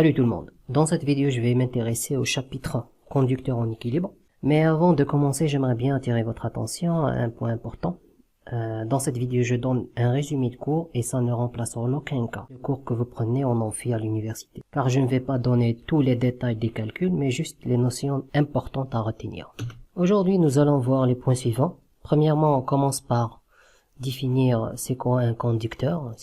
Salut tout le monde. Dans cette vidéo, je vais m'intéresser au chapitre conducteur en équilibre. Mais avant de commencer, j'aimerais bien attirer votre attention à un point important. Dans cette vidéo, je donne un résumé de cours et ça ne remplace en aucun cas le cours que vous prenez en amphi à l'université. Car je ne vais pas donner tous les détails des calculs, mais juste les notions importantes à retenir. Aujourd'hui, nous allons voir les points suivants. Premièrement, on commence par définir c'est quoi un conducteur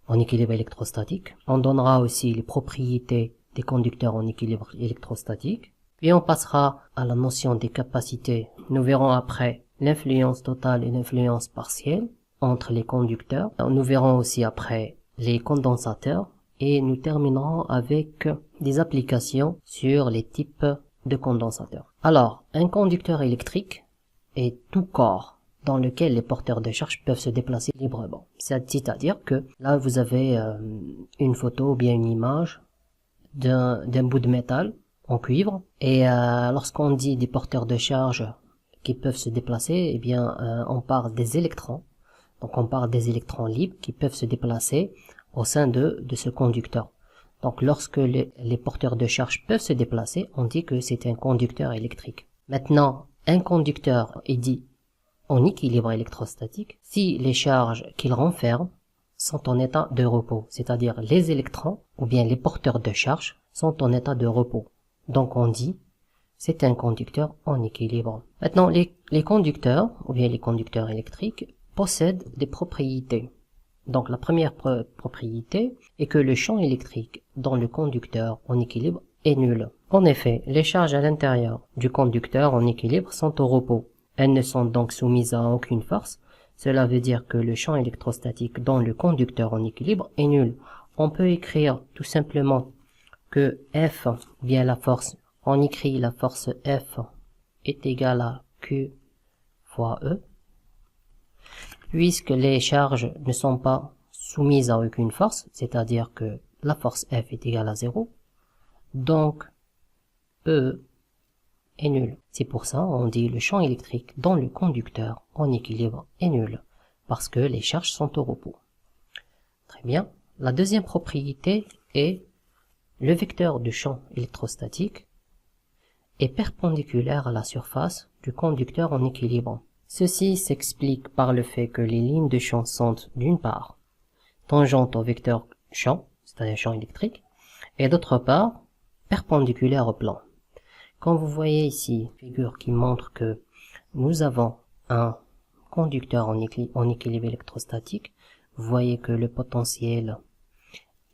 en équilibre électrostatique. On donnera aussi les propriétés des conducteurs en équilibre électrostatique. Puis on passera à la notion des capacités. Nous verrons après l'influence totale et l'influence partielle entre les conducteurs. Nous verrons aussi après les condensateurs et nous terminerons avec des applications sur les types de condensateurs. Alors, un conducteur électrique est tout corps dans lequel les porteurs de charge peuvent se déplacer librement. C'est-à-dire que là, vous avez une photo ou bien une image d'un bout de métal en cuivre. Et lorsqu'on dit des porteurs de charge qui peuvent se déplacer, eh bien, on parle des électrons. Donc, on parle des électrons libres qui peuvent se déplacer au sein de ce conducteur. Donc, lorsque les porteurs de charge peuvent se déplacer, on dit que c'est un conducteur électrique. Maintenant, un conducteur est dit en équilibre électrostatique si les charges qu'il renferme sont en état de repos, c'est-à-dire les électrons ou bien les porteurs de charge sont en état de repos. Donc on dit c'est un conducteur en équilibre. Maintenant les conducteurs ou bien les conducteurs électriques possèdent des propriétés. Donc la première propriété est que le champ électrique dans le conducteur en équilibre est nul. En effet, les charges à l'intérieur du conducteur en équilibre sont au repos. Elles ne sont donc soumises à aucune force. Cela veut dire que le champ électrostatique dans le conducteur en équilibre est nul. On peut écrire tout simplement que F, bien la force, on écrit la force F est égale à Q fois E. Puisque les charges ne sont pas soumises à aucune force, c'est-à-dire que la force F est égale à 0, donc E est nul. C'est pour ça on dit le champ électrique dans le conducteur en équilibre est nul, parce que les charges sont au repos. Très bien. La deuxième propriété est le vecteur du champ électrostatique est perpendiculaire à la surface du conducteur en équilibre. Ceci s'explique par le fait que les lignes de champ sont d'une part tangentes au vecteur champ, c'est-à-dire champ électrique, et d'autre part perpendiculaires au plan. Quand vous voyez ici une figure qui montre que nous avons un conducteur en équilibre électrostatique, vous voyez que le potentiel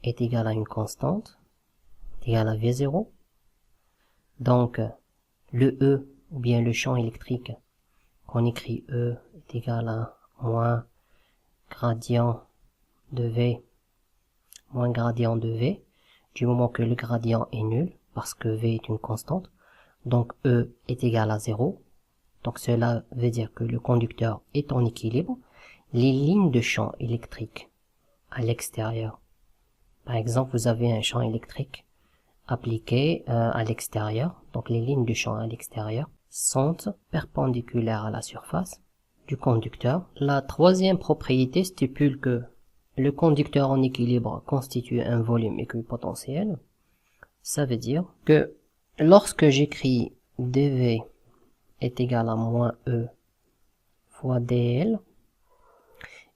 est égal à une constante, égal à V0. Donc, le E, ou bien le champ électrique, qu'on écrit E est égal à moins gradient de V, moins gradient de V, du moment que le gradient est nul, parce que V est une constante. Donc E est égal à 0. Donc cela veut dire que le conducteur est en équilibre. Les lignes de champ électrique à l'extérieur. Par exemple, vous avez un champ électrique appliqué à l'extérieur. Donc les lignes de champ à l'extérieur sont perpendiculaires à la surface du conducteur. La troisième propriété stipule que le conducteur en équilibre constitue un volume équipotentiel. Ça veut dire que lorsque j'écris dV est égal à moins E fois dL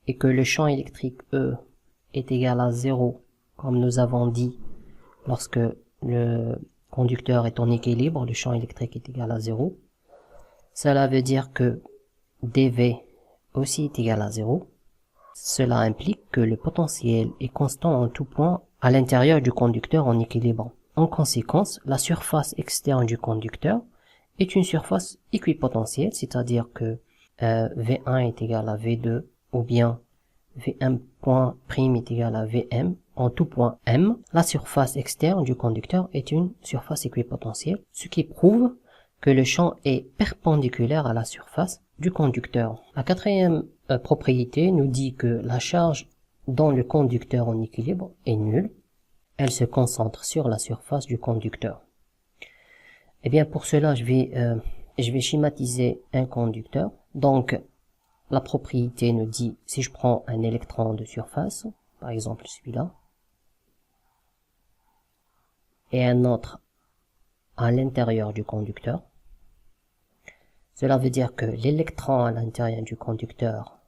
et que le champ électrique E est égal à 0, comme nous avons dit, lorsque le conducteur est en équilibre, le champ électrique est égal à 0, cela veut dire que dV aussi est égal à 0. Cela implique que le potentiel est constant en tout point à l'intérieur du conducteur en équilibre. En conséquence, la surface externe du conducteur est une surface équipotentielle, c'est-à-dire que V1 est égal à V2 ou bien V1 point prime est égal à Vm en tout point M. La surface externe du conducteur est une surface équipotentielle, ce qui prouve que le champ est perpendiculaire à la surface du conducteur. La quatrième propriété nous dit que la charge dans le conducteur en équilibre est nulle. Elle se concentre sur la surface du conducteur. Eh bien, pour cela, je vais schématiser un conducteur. Donc, la propriété nous dit, si je prends un électron de surface, par exemple celui-là, et un autre à l'intérieur du conducteur. Cela veut dire que l'électron à l'intérieur du conducteur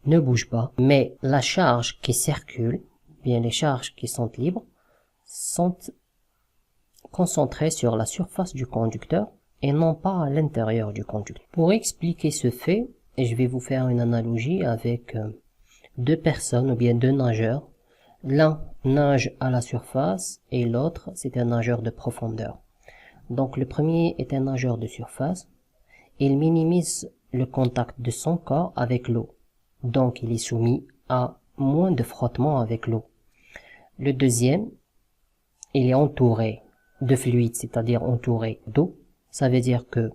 ne bouge pas, mais la charge qui circule, bien les charges qui sont libres, sont concentrées sur la surface du conducteur et non pas à l'intérieur du conducteur. Pour expliquer ce fait, je vais vous faire une analogie avec deux personnes ou bien deux nageurs. L'un nage à la surface et l'autre c'est un nageur de profondeur. Donc le premier est un nageur de surface. Il minimise le contact de son corps avec l'eau. Donc il est soumis à moins de frottement avec l'eau. Le deuxième, il est entouré de fluide, c'est-à-dire entouré d'eau. Ça veut dire que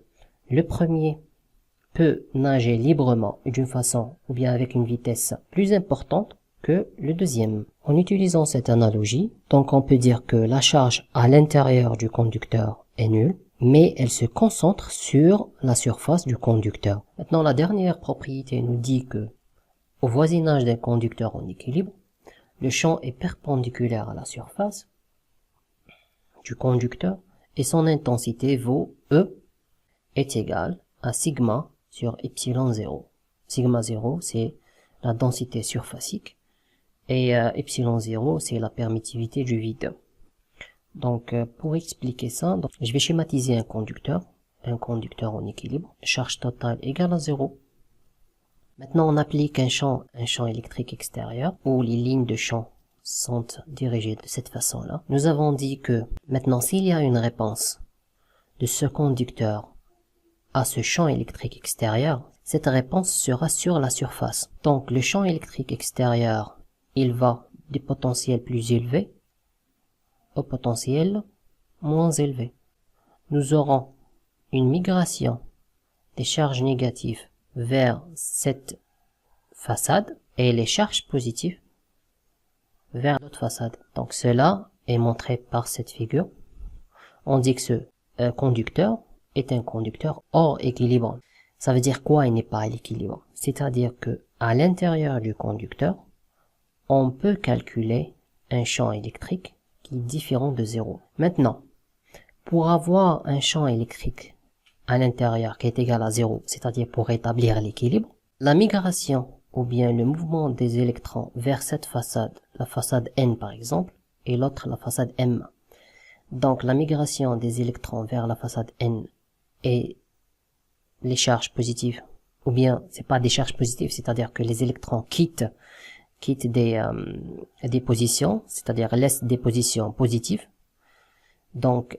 le premier peut nager librement d'une façon ou bien avec une vitesse plus importante que le deuxième. En utilisant cette analogie, donc on peut dire que la charge à l'intérieur du conducteur est nulle, mais elle se concentre sur la surface du conducteur. Maintenant, la dernière propriété nous dit que au voisinage d'un conducteur en équilibre, le champ est perpendiculaire à la surface du conducteur et son intensité vaut E est égale à sigma sur epsilon 0. Sigma 0, c'est la densité surfacique et epsilon 0, c'est la permittivité du vide. Donc, pour expliquer ça, je vais schématiser un conducteur en équilibre, charge totale égale à 0. Maintenant, on applique un champ électrique extérieur où les lignes de champ sont dirigées de cette façon-là. Nous avons dit que maintenant, s'il y a une réponse de ce conducteur à ce champ électrique extérieur, cette réponse sera sur la surface. Donc, le champ électrique extérieur, il va du potentiel plus élevé au potentiel moins élevé. Nous aurons une migration des charges négatives vers cette façade et les charges positives vers l'autre façade. Donc cela est montré par cette figure. On dit que ce conducteur est un conducteur hors équilibre. Ça veut dire quoi il n'est pas à l'équilibre? C'est-à-dire que à l'intérieur du conducteur, on peut calculer un champ électrique qui est différent de 0. Maintenant, pour avoir un champ électrique à l'intérieur qui est égal à 0, c'est-à-dire pour établir l'équilibre, la migration ou bien le mouvement des électrons vers cette façade, la façade N par exemple, et l'autre la façade M. Donc la migration des électrons vers la façade N et les charges positives, ou bien c'est pas des charges positives, c'est-à-dire que les électrons quittent des positions, c'est-à-dire laissent des positions positives. Donc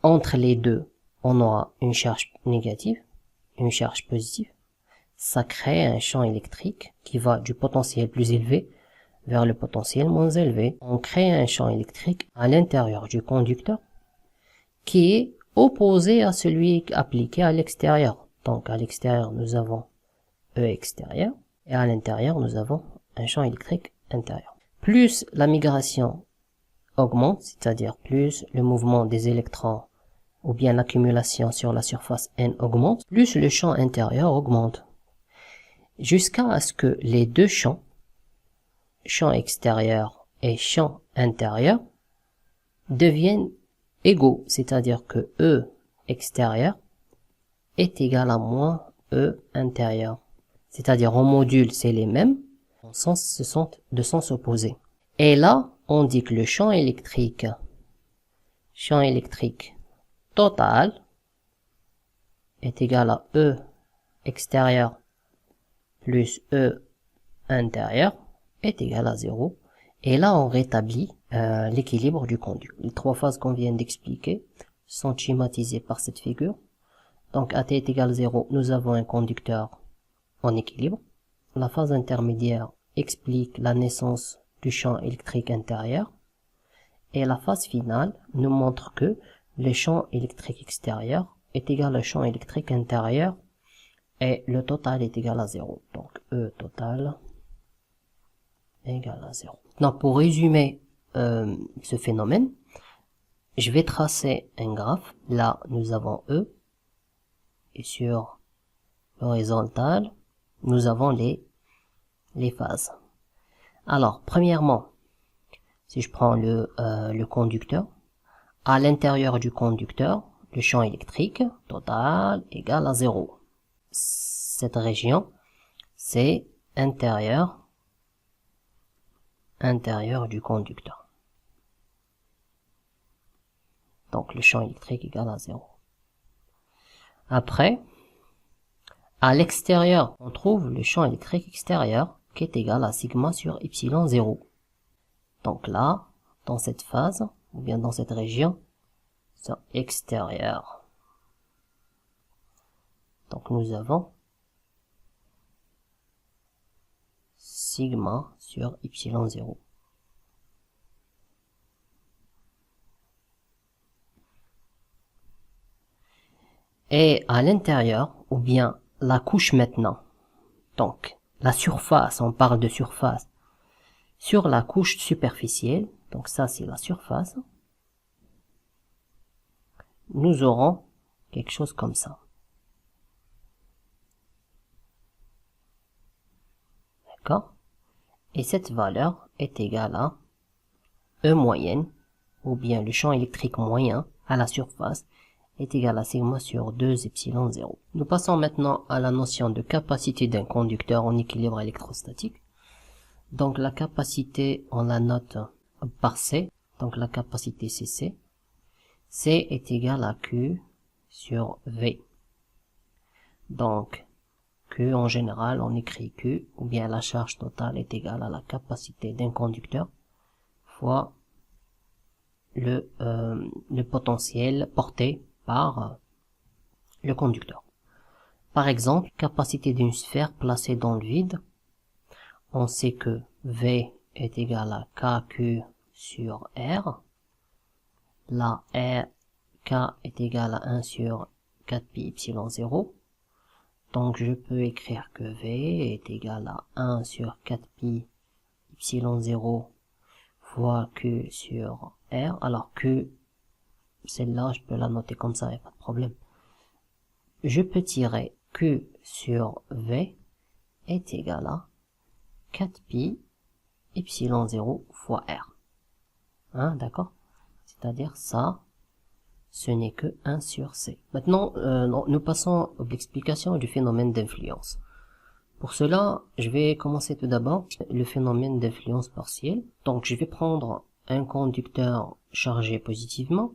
entre les deux, on aura une charge négative, une charge positive. Ça crée un champ électrique qui va du potentiel plus élevé vers le potentiel moins élevé. On crée un champ électrique à l'intérieur du conducteur qui est opposé à celui appliqué à l'extérieur. Donc à l'extérieur, nous avons E extérieur et à l'intérieur, nous avons un champ électrique intérieur. Plus la migration augmente, c'est-à-dire plus le mouvement des électrons ou bien l'accumulation sur la surface N augmente, plus le champ intérieur augmente. Jusqu'à ce que les deux champs, champ extérieur et champ intérieur, deviennent égaux, c'est-à-dire que E extérieur est égal à moins E intérieur. C'est-à-dire en module c'est les mêmes, en sens ce sont de sens opposés. Et là, on dit que le champ électrique total est égal à E extérieur plus E intérieur est égal à 0. Et là, on rétablit l'équilibre du conducteur. Les trois phases qu'on vient d'expliquer sont schématisées par cette figure. Donc, à t est égal à 0, nous avons un conducteur en équilibre. La phase intermédiaire explique la naissance du champ électrique intérieur. Et la phase finale nous montre que le champ électrique extérieur est égal au champ électrique intérieur et le total est égal à 0. Donc E total égale à 0. Donc pour résumer ce phénomène, je vais tracer un graphe. Là, nous avons E et sur l'horizontale, nous avons les phases. Alors, premièrement, si je prends le conducteur, à l'intérieur du conducteur, le champ électrique total égale à 0. Cette région, c'est intérieur du conducteur. Donc le champ électrique égale à 0. Après, à l'extérieur, on trouve le champ électrique extérieur qui est égal à sigma sur epsilon 0. Donc là, dans cette phase, ou bien dans cette région, c'est extérieur. Donc nous avons sigma sur epsilon 0. Et à l'intérieur, ou bien la couche maintenant, donc la surface, on parle de surface, sur la couche superficielle, donc ça c'est la surface, nous aurons quelque chose comme ça. D'accord? Et cette valeur est égale à E moyenne, ou bien le champ électrique moyen à la surface, est égal à sigma sur 2 epsilon 0. Nous passons maintenant à la notion de capacité d'un conducteur en équilibre électrostatique. Donc la capacité, on la note par C, donc la capacité CC. C est égal à Q sur V. Donc Q en général, on écrit Q, ou bien la charge totale est égale à la capacité d'un conducteur fois le potentiel porté par le conducteur. Par exemple, capacité d'une sphère placée dans le vide, on sait que V est égal à KQ sur R. Là, K est égal à 1 sur 4pi epsilon 0. Donc je peux écrire que V est égal à 1 sur 4pi epsilon 0 fois Q sur R. Alors Q, celle-là, je peux la noter comme ça, il n'y a pas de problème. Je peux tirer Q sur V est égal à 4pi epsilon 0 fois R. Hein, d'accord? C'est-à-dire ça, ce n'est que 1 sur C. Maintenant, nous passons à l'explication du phénomène d'influence. Pour cela, je vais commencer tout d'abord le phénomène d'influence partielle. Donc, je vais prendre un conducteur chargé positivement,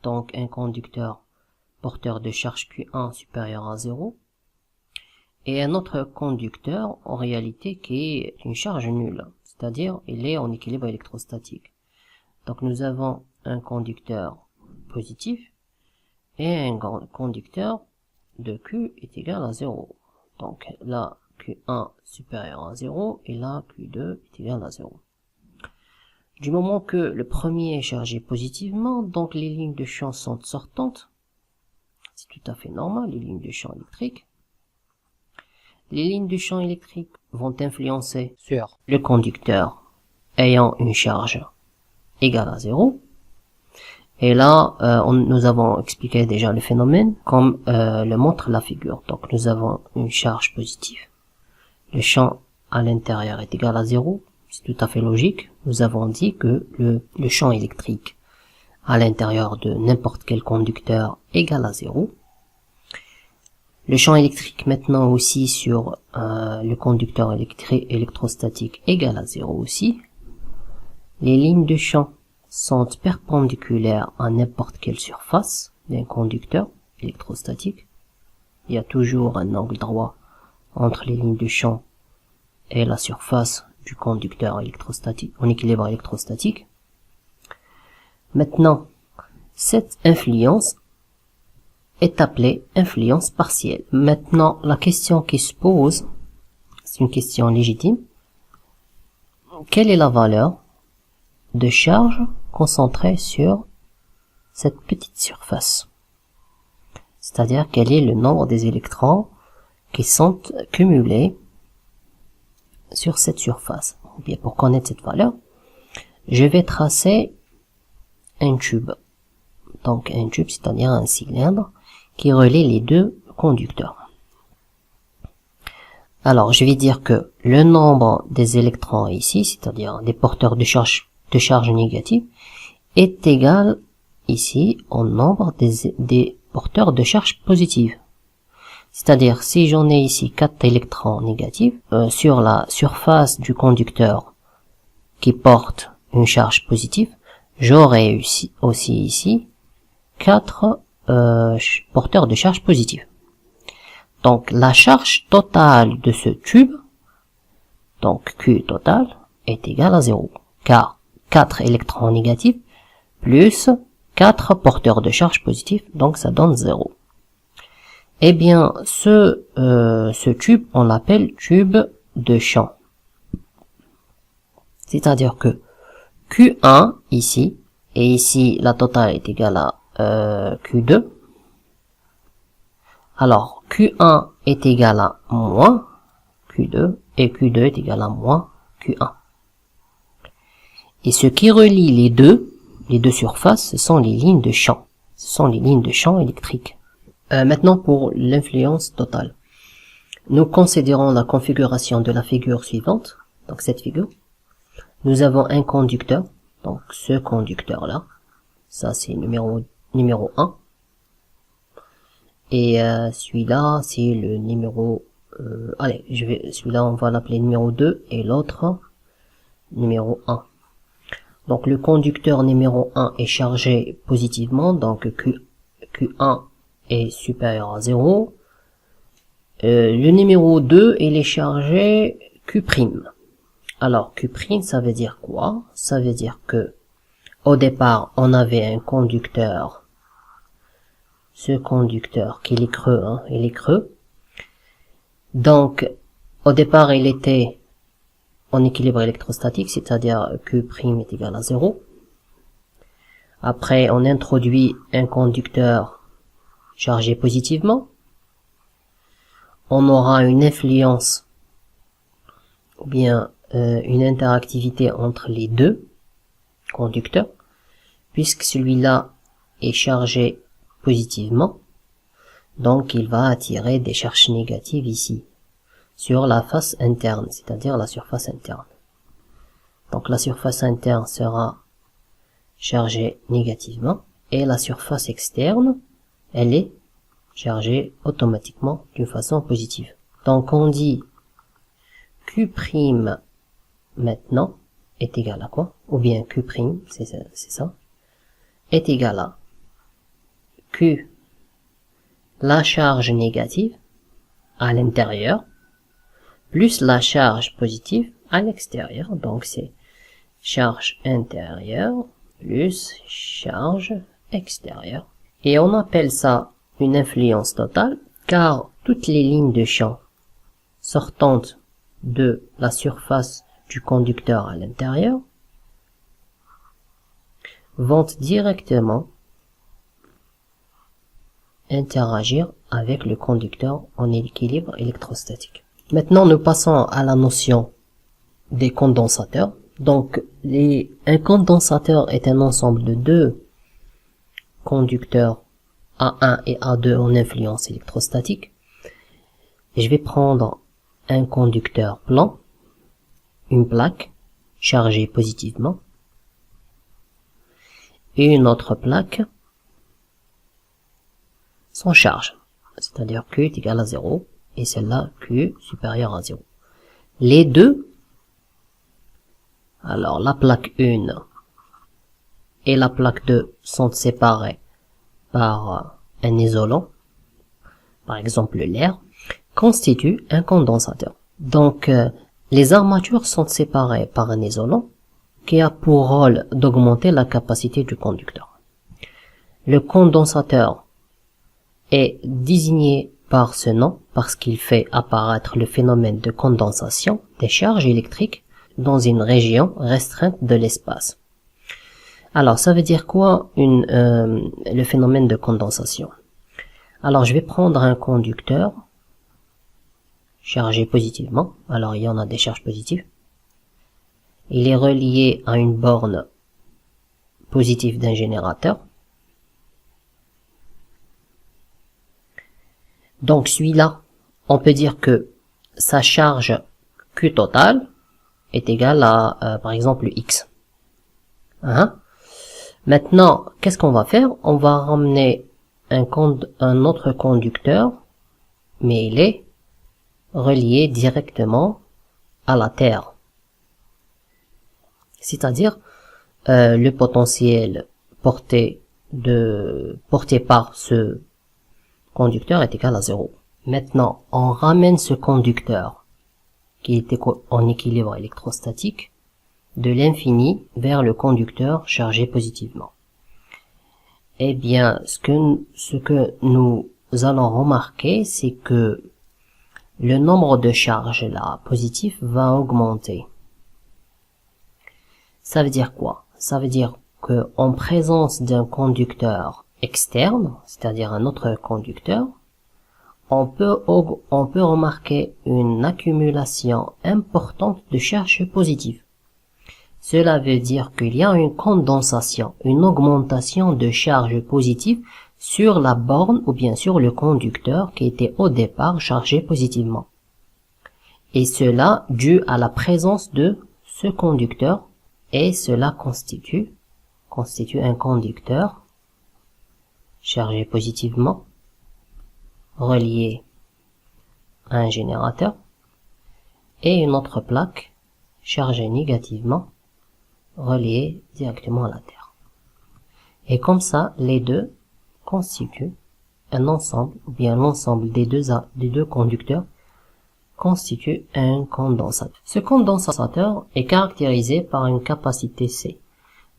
donc un conducteur porteur de charge Q1 supérieur à 0, et un autre conducteur en réalité qui est une charge nulle, c'est-à-dire il est en équilibre électrostatique. Donc nous avons un conducteur positif et un conducteur de Q est égal à 0. Donc là Q1 supérieur à 0 et là Q2 est égal à 0. Du moment que le premier est chargé positivement, donc les lignes de champ sont sortantes. C'est tout à fait normal, les lignes de champ électrique. Les lignes de champ électrique vont influencer sur le conducteur ayant une charge égale à 0. Et là, nous avons expliqué déjà le phénomène comme le montre la figure. Donc nous avons une charge positive. Le champ à l'intérieur est égal à 0. C'est tout à fait logique. Nous avons dit que le champ électrique à l'intérieur de n'importe quel conducteur égal à 0. Le champ électrique maintenant aussi sur le conducteur électrostatique égal à 0 aussi. Les lignes de champ sont perpendiculaires à n'importe quelle surface d'un conducteur électrostatique. Il y a toujours un angle droit entre les lignes de champ et la surface du conducteur électrostatique, en équilibre électrostatique. Maintenant, cette influence est appelée influence partielle. Maintenant, la question qui se pose, c'est une question légitime. Quelle est la valeur de charge concentrée sur cette petite surface? C'est-à-dire, quel est le nombre des électrons qui sont cumulés sur cette surface? Bien, pour connaître cette valeur, je vais tracer un tube. Donc un tube, c'est-à-dire un cylindre qui relie les deux conducteurs. Alors, je vais dire que le nombre des électrons ici, c'est-à-dire des porteurs de charge négative, est égal ici au nombre des porteurs de charge positive. C'est-à-dire, si j'en ai ici 4 électrons négatifs, sur la surface du conducteur qui porte une charge positive, j'aurai aussi ici 4 porteurs de charge positive. Donc, la charge totale de ce tube, donc Q total, est égale à 0, car 4 électrons négatifs plus 4 porteurs de charge positive, donc ça donne 0. Eh bien, ce tube, on l'appelle tube de champ. C'est-à-dire que Q1 ici, et ici la totale est égale à Q2. Alors, Q1 est égal à moins Q2, et Q2 est égal à moins Q1. Et ce qui relie les deux surfaces, ce sont les lignes de champ. Ce sont les lignes de champ électriques. Maintenant pour l'influence totale. Nous considérons la configuration de la figure suivante. Donc cette figure. Nous avons un conducteur. Donc ce conducteur-là. Ça c'est numéro 1. Et celui-là c'est le numéro... celui-là on va l'appeler numéro 2 et l'autre numéro 1. Donc le conducteur numéro 1 est chargé positivement, donc Q1 est supérieur à 0. Le numéro 2 il est chargé Q'. Alors Q', ça veut dire quoi? Ça veut dire que au départ on avait un conducteur, ce conducteur qui est creux, il est creux. Donc au départ il était en équilibre électrostatique, c'est-à-dire Q' est égal à 0. Après, on introduit un conducteur chargé positivement. On aura une influence, ou bien une interactivité entre les deux conducteurs, puisque celui-là est chargé positivement. Donc, il va attirer des charges négatives ici, sur la face interne, c'est-à-dire la surface interne. Donc la surface interne sera chargée négativement et la surface externe, elle est chargée automatiquement d'une façon positive. Donc on dit Q' maintenant est égal à quoi? Ou bien Q', c'est ça, est égal à Q, la charge négative à l'intérieur, plus la charge positive à l'extérieur. Donc c'est charge intérieure plus charge extérieure. Et on appelle ça une influence totale, car toutes les lignes de champ sortantes de la surface du conducteur à l'intérieur vont directement interagir avec le conducteur en équilibre électrostatique. Maintenant, nous passons à la notion des condensateurs. Donc, un condensateur est un ensemble de deux conducteurs A1 et A2 en influence électrostatique. Et je vais prendre un conducteur blanc, une plaque chargée positivement, et une autre plaque sans charge, c'est-à-dire Q est égal à 0. Et celle-là, Q supérieur à 0. Les deux, alors la plaque 1 et la plaque 2 sont séparées par un isolant, par exemple l'air, constituent un condensateur. Donc, les armatures sont séparées par un isolant qui a pour rôle d'augmenter la capacité du conducteur. Le condensateur est désigné par ce nom parce qu'il fait apparaître le phénomène de condensation des charges électriques dans une région restreinte de l'espace. Alors, ça veut dire quoi le phénomène de condensation? Alors, je vais prendre un conducteur chargé positivement. Alors, il y en a des charges positives. Il est relié à une borne positive d'un générateur. Donc celui-là, on peut dire que sa charge Q totale est égale à, par exemple, X. Maintenant, qu'est-ce qu'on va faire? On va ramener un autre conducteur, mais il est relié directement à la Terre. C'est-à-dire, le potentiel porté par ce conducteur est égal à 0. Maintenant, on ramène ce conducteur qui était en équilibre électrostatique de l'infini vers le conducteur chargé positivement. Eh bien, ce que nous allons remarquer, c'est que le nombre de charges là positifs va augmenter. Ça veut dire quoi? Ça veut dire que en présence d'un conducteur externe, c'est-à-dire un autre conducteur, on peut remarquer une accumulation importante de charges positives. Cela veut dire qu'il y a une condensation, une augmentation de charges positives sur la borne ou bien sur le conducteur qui était au départ chargé positivement. Et cela dû à la présence de ce conducteur, et cela constitue un conducteur chargé positivement relié à un générateur et une autre plaque chargée négativement reliée directement à la Terre. Et comme ça, les deux constituent un ensemble, ou bien l'ensemble des deux conducteurs constitue un condensateur. Ce condensateur est caractérisé par une capacité C.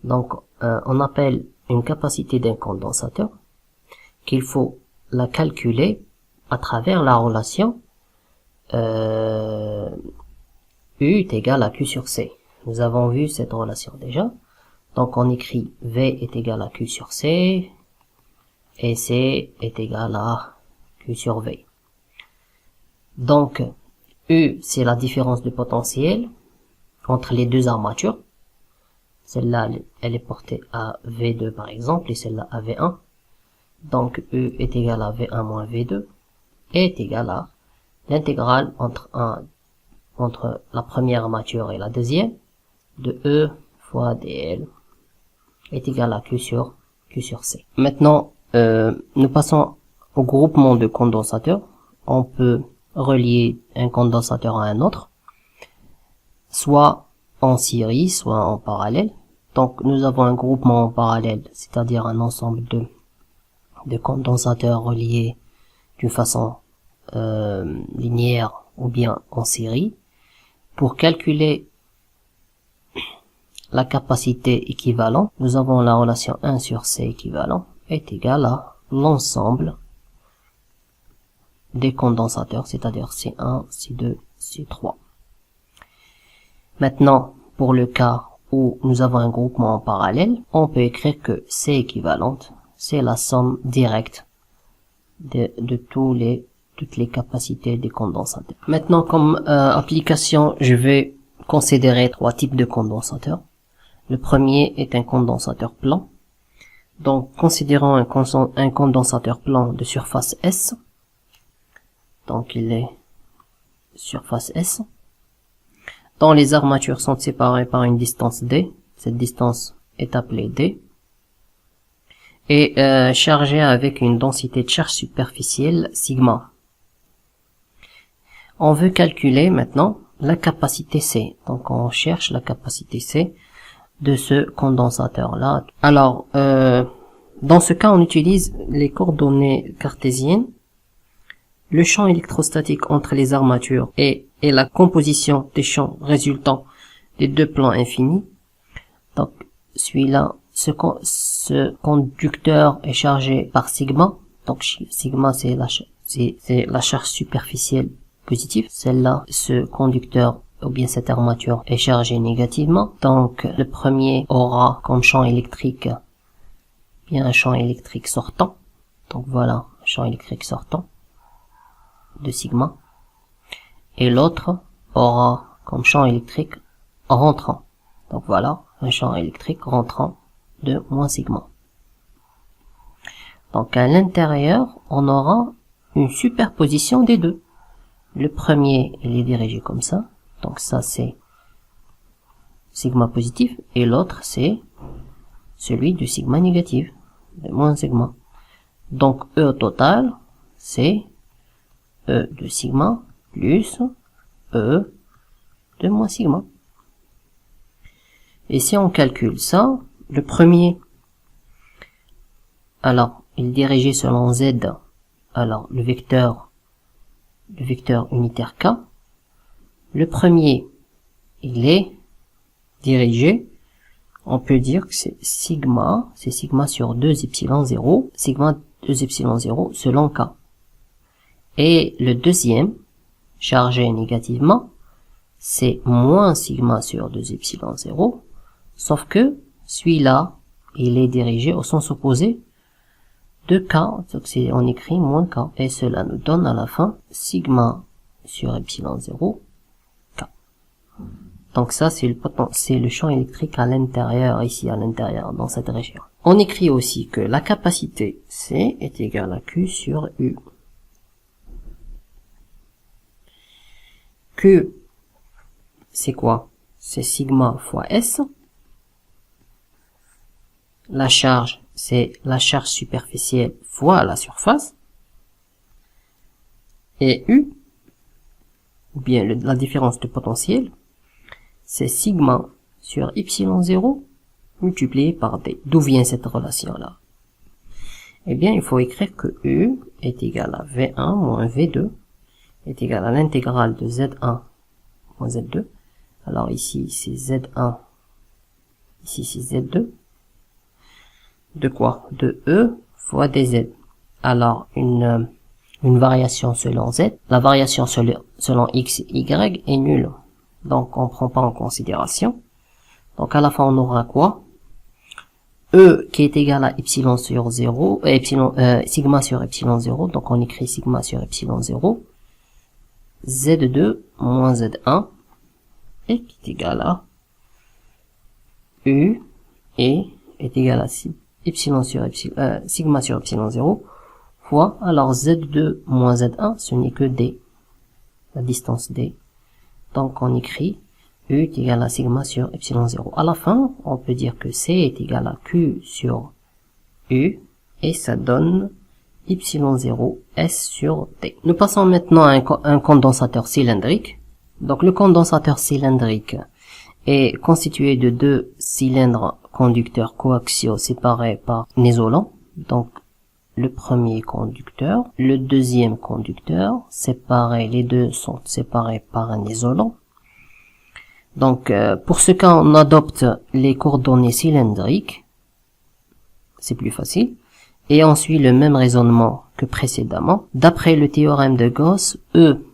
Donc, on appelle une capacité d'un condensateur qu'il faut la calculer à travers la relation U est égal à Q sur C. Nous avons vu cette relation déjà. Donc, on écrit V est égal à Q sur C et C est égal à Q sur V. Donc, U, c'est la différence de potentiel entre les deux armatures. Celle-là, elle est portée à V2 par exemple, et celle-là à V1. Donc, U est égal à V1 moins V2, et est égal à l'intégrale entre la première armature et la deuxième, de E fois dl, est égal à Q sur C. Maintenant, nous passons au groupement de condensateurs. On peut relier un condensateur à un autre, soit en série, soit en parallèle. Donc nous avons un groupement en parallèle, c'est-à-dire un ensemble de condensateurs reliés d'une façon linéaire ou bien en série. Pour calculer la capacité équivalente, nous avons la relation 1 sur C équivalent est égal à l'ensemble des condensateurs, c'est-à-dire C1, C2, C3. Maintenant, pour le cas où nous avons un groupement en parallèle, on peut écrire que C équivalente, c'est la somme directe de toutes les capacités des condensateurs. Maintenant, comme application, je vais considérer trois types de condensateurs. Le premier est un condensateur plan. Donc, considérons un condensateur plan de surface S. Donc, il est surface S, dont les armatures sont séparées par une distance D. Cette distance est appelée D. Et chargée avec une densité de charge superficielle sigma. On veut calculer maintenant la capacité C. Donc, on cherche la capacité C de ce condensateur-là. Alors, dans ce cas, on utilise les coordonnées cartésiennes. Le champ électrostatique entre les armatures et la composition des champs résultant des deux plans infinis. Donc, celui-là, ce conducteur est chargé par sigma. Donc, sigma, c'est la charge superficielle positive. Celle-là, ce conducteur ou bien cette armature est chargée négativement. Donc, le premier aura comme champ électrique bien un champ électrique sortant. Donc, voilà, champ électrique sortant de sigma, et l'autre aura comme champ électrique rentrant. Donc voilà, un champ électrique rentrant de moins sigma. Donc à l'intérieur, on aura une superposition des deux. Le premier, il est dirigé comme ça. Donc ça, c'est sigma positif, et l'autre, c'est celui du sigma négatif, de moins sigma. Donc E total, c'est E de sigma plus E de moins sigma. Et si on calcule ça, le premier, alors il est dirigé selon Z, alors le vecteur unitaire K, le premier, il est dirigé, on peut dire que c'est sigma sur 2 epsilon 0, sigma 2 epsilon 0 selon K. Et le deuxième, chargé négativement, c'est moins sigma sur 2 epsilon 0, sauf que celui-là, il est dirigé au sens opposé de K, donc on écrit moins K, et cela nous donne à la fin sigma sur epsilon 0, K. Donc ça, c'est le champ électrique à l'intérieur, ici à l'intérieur, dans cette région. On écrit aussi que la capacité C est égale à Q sur U. Q, c'est quoi? C'est sigma fois S. La charge, c'est la charge superficielle fois la surface. Et U, ou bien la différence de potentiel, c'est sigma sur epsilon 0 multiplié par D. D'où vient cette relation-là? Eh bien, il faut écrire que U est égal à V1 moins V2 est égal à l'intégrale de Z1 moins Z2. Alors ici, c'est Z1, ici c'est Z2. De quoi? De E fois dz. Alors, une variation selon Z, la variation selon X et Y est nulle. Donc, on prend pas en considération. Donc, à la fin, on aura quoi? E qui est égal à epsilon sur 0, sigma sur epsilon 0. Donc, on écrit sigma sur epsilon 0. Z2 moins Z1 et qui est égal à U et est égal à epsilon sur epsilon, sigma sur epsilon 0 fois, alors Z2 moins Z1, ce n'est que D, la distance D. Donc on écrit U est égal à sigma sur epsilon 0. À la fin, on peut dire que C est égal à Q sur U et ça donne epsilon 0 S sur D. Nous passons maintenant à un condensateur cylindrique. Donc le condensateur cylindrique est constitué de deux cylindres conducteurs coaxiaux séparés par un isolant. Donc le premier conducteur, le deuxième conducteur, séparés, les deux sont séparés par un isolant. Donc pour ce cas, on adopte les coordonnées cylindriques, c'est plus facile, et on suit le même raisonnement que précédemment. D'après le théorème de Gauss, E,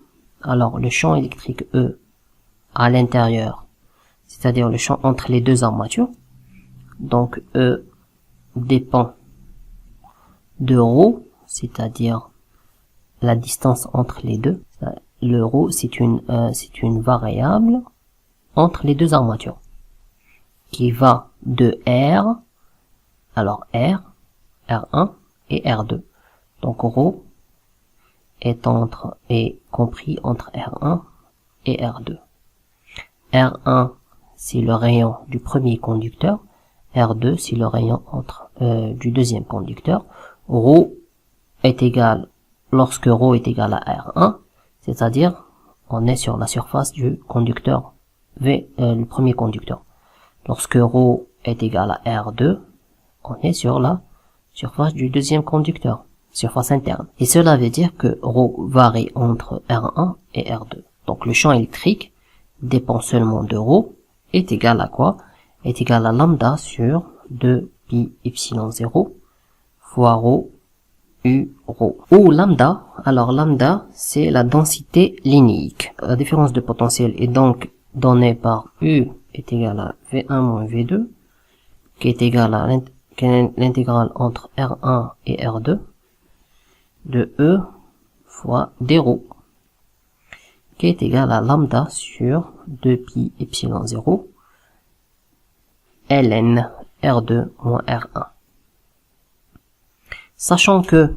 alors le champ électrique E à l'intérieur, c'est-à-dire le champ entre les deux armatures, donc E dépend de ρ, c'est-à-dire la distance entre les deux. Le ρ, c'est une variable entre les deux armatures qui va de R, alors R, R1 et R2. Donc ρ est compris entre R1 et R2. R1, c'est le rayon du premier conducteur. R2, c'est le rayon du deuxième conducteur. Ρ est égal, lorsque ρ est égal à R1, c'est-à-dire, on est sur la surface du conducteur le premier conducteur. Lorsque ρ est égal à R2, on est sur la surface du deuxième conducteur, surface interne. Et cela veut dire que ρ varie entre R1 et R2. Donc le champ électrique dépend seulement de ρ, est égal à quoi? Est égal à lambda sur 2 pi epsilon 0 fois ρ U ρ. Ou lambda, alors lambda c'est la densité linéique. La différence de potentiel est donc donnée par U est égal à V1 moins V2 qui est égal à l'intégrale entre R1 et R2 de E fois d ρ qui est égal à lambda sur 2 pi epsilon 0 ln R2 moins R1. Sachant que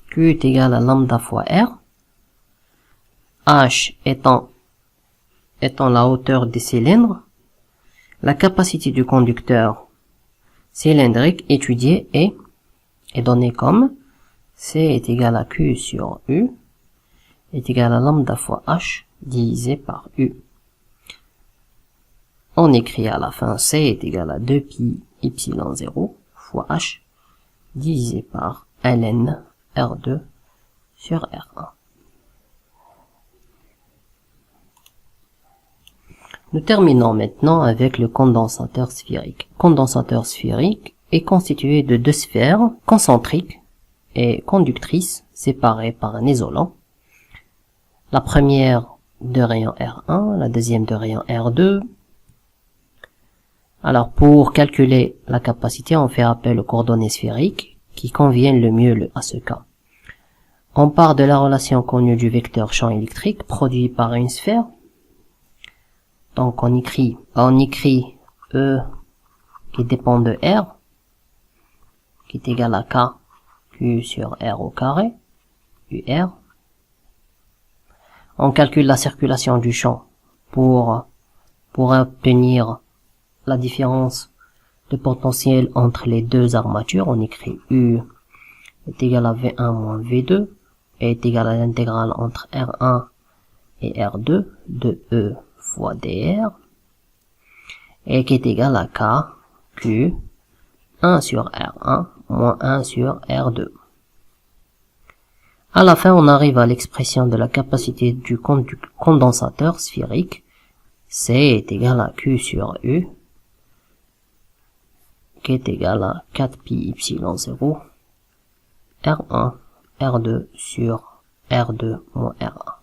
Q est égal à lambda fois R, H étant la hauteur des cylindres, la capacité du conducteur cylindrique étudié est donné comme C est égal à Q sur U est égal à lambda fois H divisé par U. On écrit à la fin C est égal à 2 pi epsilon 0 fois H divisé par ln R2 sur R1. Nous terminons maintenant avec le condensateur sphérique. Le condensateur sphérique est constitué de deux sphères concentriques et conductrices séparées par un isolant. La première de rayon R1, la deuxième de rayon R2. Alors pour calculer la capacité, on fait appel aux coordonnées sphériques qui conviennent le mieux à ce cas. On part de la relation connue du vecteur champ électrique produit par une sphère. Donc on écrit E qui dépend de R, qui est égal à K, Q sur R au carré, UR. On calcule la circulation du champ pour obtenir la différence de potentiel entre les deux armatures. On écrit U est égal à V1 moins V2 et est égal à l'intégrale entre R1 et R2 de E fois dr et qui est égal à K, Q, 1 sur R1 moins 1 sur R2. À la fin, on arrive à l'expression de la capacité du condensateur sphérique. C est égal à Q sur U, qui est égal à 4 pi epsilon 0, R1, R2 sur R2 moins R1.